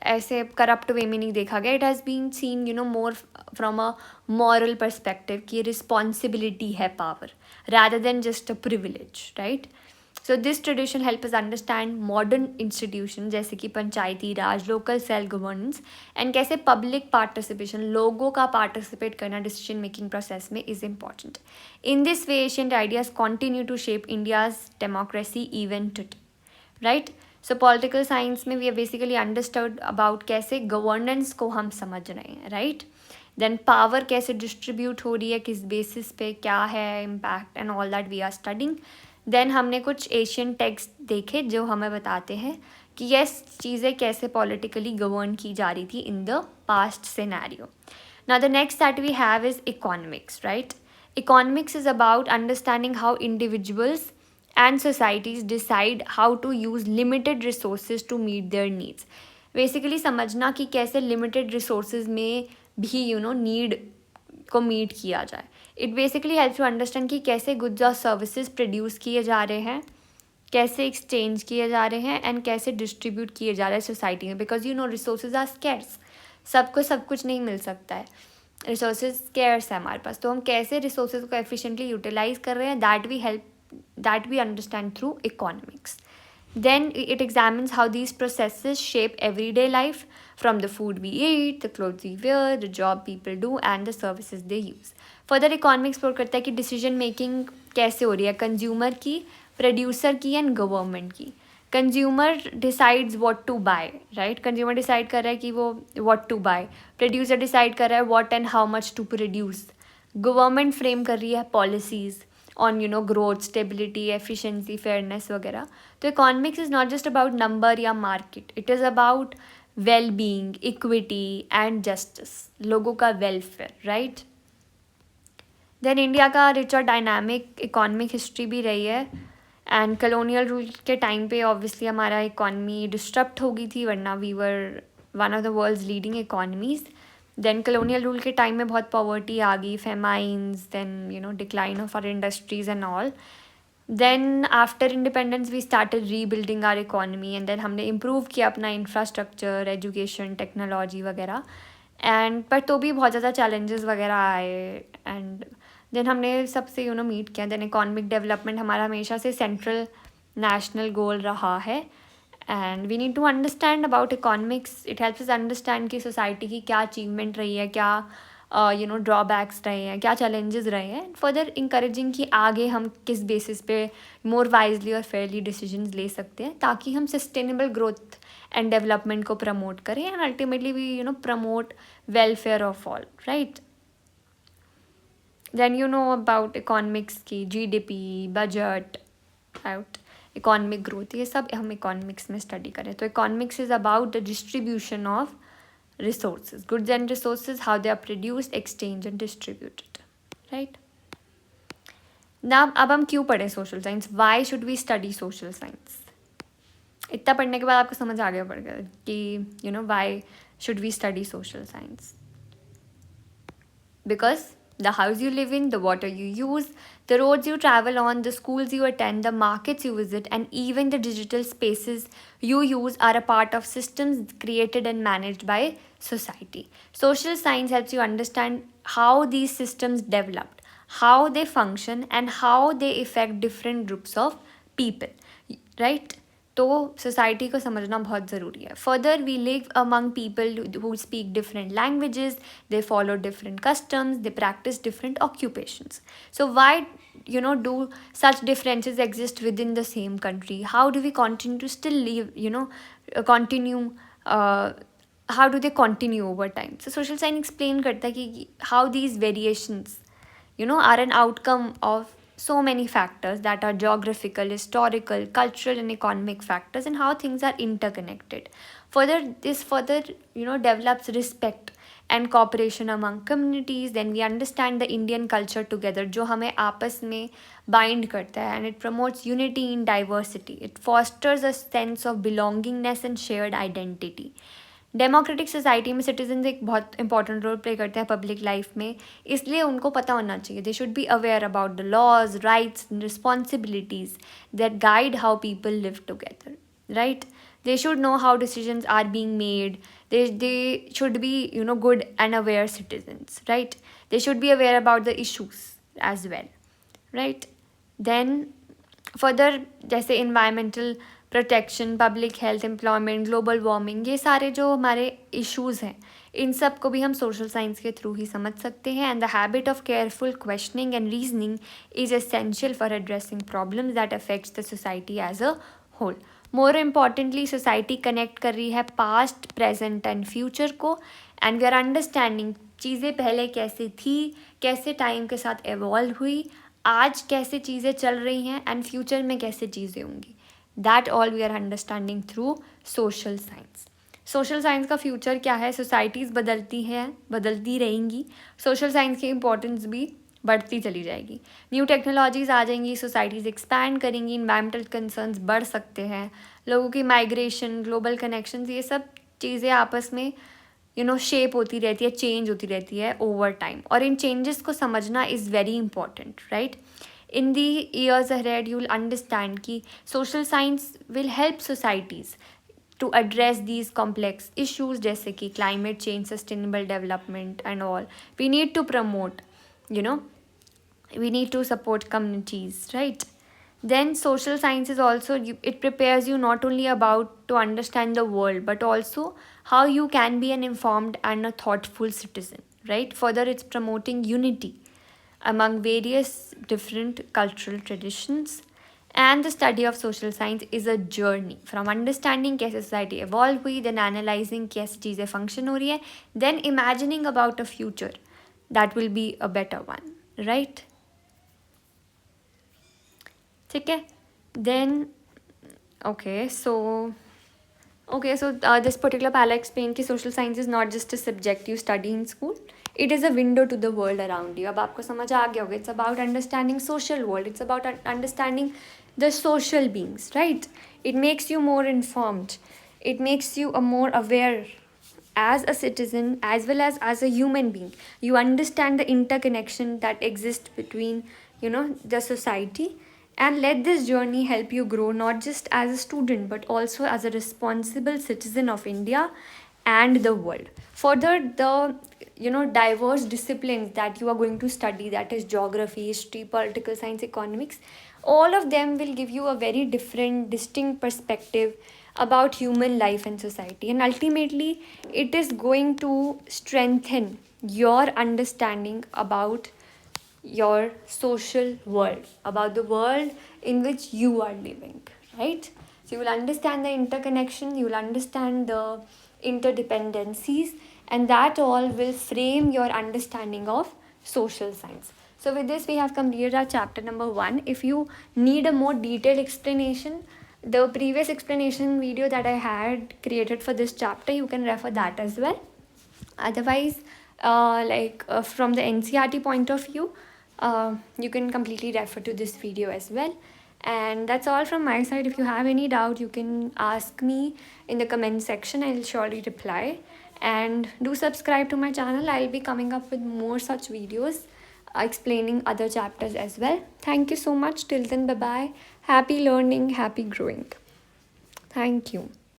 ऐसे करप्ट वे में नहीं देखा गया. It has been seen more from a moral perspective कि रिस्पॉन्सिबिलिटी है power, rather than just a privilege, right? So this tradition help us understand modern institutions जैसे कि Panchayati Raj, local self governance, and कैसे पब्लिक पार्टिसिपेशन, लोगों का participate करना decision making process में is important. In this way ancient ideas continue to shape India's democracy even today, right. So political science में we are basically understood about कैसे governance को हम समझ रहे हैं, राइट. देन पावर कैसे डिस्ट्रीब्यूट हो रही है, किस बेसिस पे, क्या है impact, and all that we are studying. Then हमने कुछ एशियन टेक्स्ट देखे जो हमें बताते हैं कि ये चीज़ें कैसे पॉलिटिकली गवर्न की जा रही थी in the past scenario. Now the next that we have is economics, right. Economics is about understanding how individuals and societies decide how to use limited resources to meet their needs. Basically समझना कि कैसे limited resources में भी need को meet किया जाए. It basically helps to understand कि कैसे गुड्स और सर्विसेज प्रोड्यूस किए जा रहे हैं, कैसे एक्सचेंज किए जा रहे हैं, एंड कैसे डिस्ट्रीब्यूट किए जा रहे हैं सोसाइटी में. बिकॉज रिसोर्सेज आर स्कैर्स, सबको सब कुछ नहीं मिल सकता है, रिसोर्सेज स्कैर्स है हमारे पास. तो हम कैसे रिसोर्सेज को एफिशिएंटली यूटिलाइज कर रहे हैं, that we understand through economics. Then it examines how these processes shape everyday life, from the food we eat, the clothes we wear, the job people do, and the services they use. Further economics explore करता है कि decision making कैसे हो रही है, consumer की, producer की, and government की. Consumer decides what to buy, right. Consumer decide कर रहा है कि वो what to buy, producer decide कर रहा है what and how much to produce, government frame कर रही है policies on growth, stability, efficiency, fairness वगैरह. तो economics is not just about number या market, it is about well-being, equity and justice, लोगों का welfare, right. then इंडिया का rich और डायनामिक इकोनॉमिक हिस्ट्री भी रही है, एंड कलोनियल रूल के टाइम पे ऑब्वियसली हमारा इकॉनमी डिस्टर्ब हो गई थी, वरना we were one of the world's leading economies. Then colonial rule के टाइम में बहुत पॉवर्टी आ गई, famines, then decline of our industries and all. Then after independence we started rebuilding our economy, and then हमने improve किया अपना infrastructure, education, technology वगैरह. And पर तो भी बहुत ज़्यादा चैलेंजेस वगैरह आए, एंड देन हमने सबसे मीट किया. देन इकोनॉमिक डेवलपमेंट हमारा हमेशा से सेंट्रल नेशनल गोल रहा है, and we need to understand about economics. It helps us understand कि सोसाइटी की क्या अचीवमेंट रही है, क्या ड्रॉबैक्स रहे हैं, क्या चैलेंजेस रहे हैं. फर्दर इंकरेजिंग कि आगे हम किस बेसिस पे मोर वाइजली और फेयरली डिसीजंस ले सकते हैं ताकि हम सस्टेनेबल ग्रोथ एंड डेवलपमेंट को प्रमोट करें and ultimately we promote welfare of all, right. Then about economics की GDP, budget, out economic growth, ये सब हम इकोनॉमिक्स में स्टडी करें. तो economics is about the distribution of resources, goods and resources, how they are produced, exchanged and distributed, right. now अब हम क्यों पढ़े social science, why should we study social science. इतना पढ़ने के बाद आपको समझ आ गया पड़ गया कि why should we study social science. Because the house you live in, the water you use, the roads you travel on, the schools you attend, the markets you visit, and even the digital spaces you use are a part of systems created and managed by society. Social science helps you understand how these systems developed, how they function, and how they affect different groups of people, right? तो society को समझना बहुत ज़रूरी है. Further we live among people who speak different languages, they follow different customs, they practise different occupations. So why do such differences exist within the same country? How do we continue to still live, continue, how do they continue over time? So social science explain करता है कि how these variations are an outcome of so many factors that are geographical, historical, cultural, and economic factors, and how things are interconnected. This develops respect and cooperation among communities. Then we understand the Indian culture together, जो हमें आपस में bind करता है, and it promotes unity in diversity. It fosters a sense of belongingness and shared identity. Democratic society में citizen एक बहुत important role play करते हैं पब्लिक लाइफ में, इसलिए उनको पता होना चाहिए. They should be aware about the laws, rights and responsibilities that guide how people live together, right. They should know how decisions are being made. They should be good and aware citizens, right. They should be aware about the issues as well, right. Then further जैसे environmental protection, public health, employment, global warming, ये सारे जो हमारे issues हैं, इन सब को भी हम सोशल साइंस के थ्रू ही समझ सकते हैं. And the habit of careful questioning and reasoning is essential for addressing problems that affects the society as a whole. More importantly society connect कर रही है पास्ट, प्रेजेंट एंड फ्यूचर को, and we are understanding चीज़ें पहले कैसे थी, कैसे time के साथ एवॉल्व हुई, आज कैसे चीज़ें चल रही हैं, एंड फ्यूचर में कैसे चीज़ें होंगी. That all we are understanding through social science. Social science का फ्यूचर क्या है, सोसाइटीज़ बदलती हैं, बदलती रहेंगी, सोशल साइंस की इम्पोर्टेंस भी बढ़ती चली जाएगी. न्यू टेक्नोलॉजीज़ आ जाएंगी, सोसाइटीज़ एक्सपैंड करेंगी, इन्वायरमेंटल कंसर्न्स बढ़ सकते हैं, लोगों की माइग्रेशन, ग्लोबल कनेक्शंस, ये सब चीज़ें आपस में शेप होती रहती है, चेंज होती रहती है ओवर टाइम. और इन चेंजेस को समझना is very important, right. In the years ahead, you will understand कि social science will help societies to address these complex issues जैसे कि climate change, sustainable development and all. We need to promote, we need to support communities, right? Then social science is also, it prepares you not only about to understand the world, but also how you can be an informed and a thoughtful citizen, right? Further, it's promoting unity among various different cultural traditions. And the study of social science is a journey from understanding कैसे society evolve हुई, then analyzing कैसे चीज़ें function हो रही है, then imagining about a future that will be a better one, right. ठीक है. Then this particular pala explained कि social science is not just a subject you study in school. It is a window to the world around you. अब आपको समझ आ गया होगा. It's about understanding social world. It's about understanding the social beings, right? It makes you more informed. It makes you a more aware as a citizen as well as a human being. You understand the interconnection that exists between, the society. And let this journey help you grow not just as a student but also as a responsible citizen of India and the world. Further, the diverse disciplines that you are going to study, that is geography, history, political science, economics, all of them will give you a very different, distinct perspective about human life and society, and ultimately it is going to strengthen your understanding about your social world, about the world in which you are living, right? So you will understand the interconnection, you will understand the interdependencies, and that all will frame your understanding of social science. So with this, we have completed our chapter number 1. If you need a more detailed explanation, the previous explanation video that I had created for this chapter, you can refer that as well. Otherwise, from the NCRT point of view, you can completely refer to this video as well. And that's all from my side. If you have any doubt, you can ask me in the comment section. I'll surely reply. And do subscribe to my channel. I'll be coming up with more such videos explaining other chapters as well. Thank you so much. Till then, bye bye. Happy learning, happy growing. Thank you.